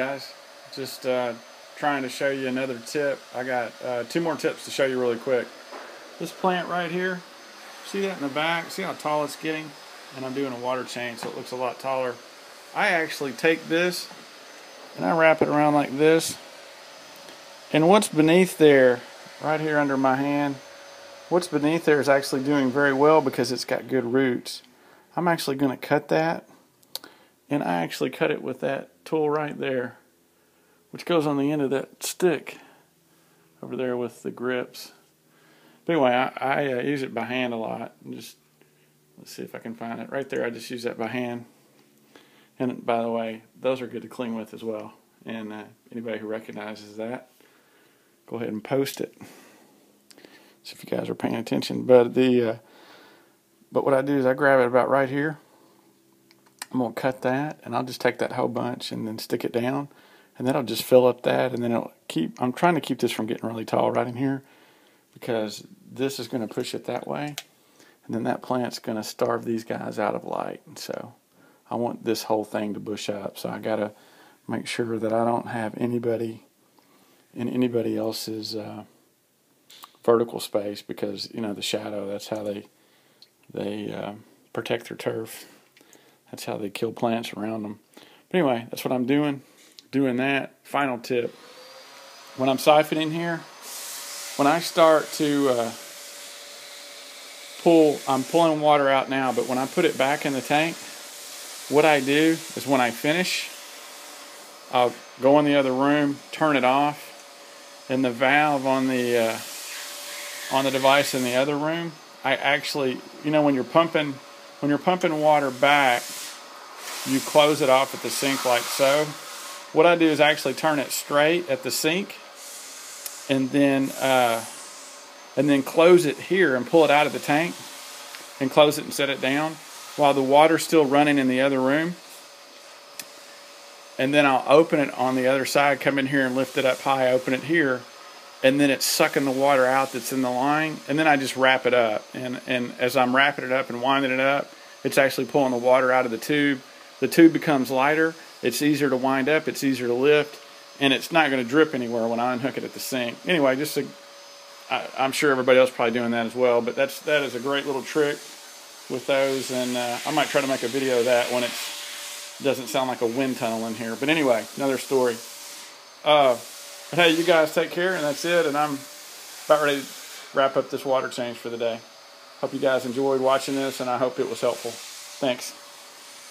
Guys, just trying to show you another tip. I got two more tips to show you really quick. This plant right here, see that in the back? See how tall it's getting? And I'm doing a water change, so it looks a lot taller. I actually take this and I wrap it around like this, and what's beneath there, right here under my hand, what's beneath there is actually doing very well because it's got good roots. I'm actually going to cut that, and I actually cut it with that tool right there, which goes on the end of that stick over there with the grips. But anyway, I use it by hand a lot. And just, let's see if I can find it. Right there, I just use that by hand. And by the way, those are good to clean with as well. And anybody who recognizes that, go ahead and post it. See if you guys are paying attention. But what I do is I grab it about right here. I'm going to cut that, and I'll just take that whole bunch and then stick it down, and then I'll just fill up that, and then it'll keep. I'm trying to keep this from getting really tall right in here, because this is going to push it that way, and then that plant's going to starve these guys out of light. And so I want this whole thing to bush up, so I got to make sure that I don't have anybody in anybody else's vertical space, because you know the shadow. That's how they protect their turf. That's how they kill plants around them. But anyway, that's what I'm doing. Doing that. Final tip. When I'm siphoning here, when I start to I'm pulling water out now, but when I put it back in the tank, what I do is when I finish, I'll go in the other room, turn it off, and the valve on the device in the other room, I actually, you know, when you're pumping water back, you close it off at the sink like so. What I do is actually turn it straight at the sink, and then close it here and pull it out of the tank, and close it and set it down while the water's still running in the other room. And then I'll open it on the other side, come in here and lift it up high, open it here, and then it's sucking the water out that's in the line, and then I just wrap it up. And as I'm wrapping it up and winding it up, it's actually pulling the water out of the tube. The tube becomes lighter, it's easier to wind up, it's easier to lift, and it's not going to drip anywhere when I unhook it at the sink. Anyway, I'm sure everybody else is probably doing that as well, but that is a great little trick with those, and I might try to make a video of that when it doesn't sound like a wind tunnel in here. But anyway, another story. But hey, you guys take care, and that's it, and I'm about ready to wrap up this water change for the day. Hope you guys enjoyed watching this, and I hope it was helpful. Thanks.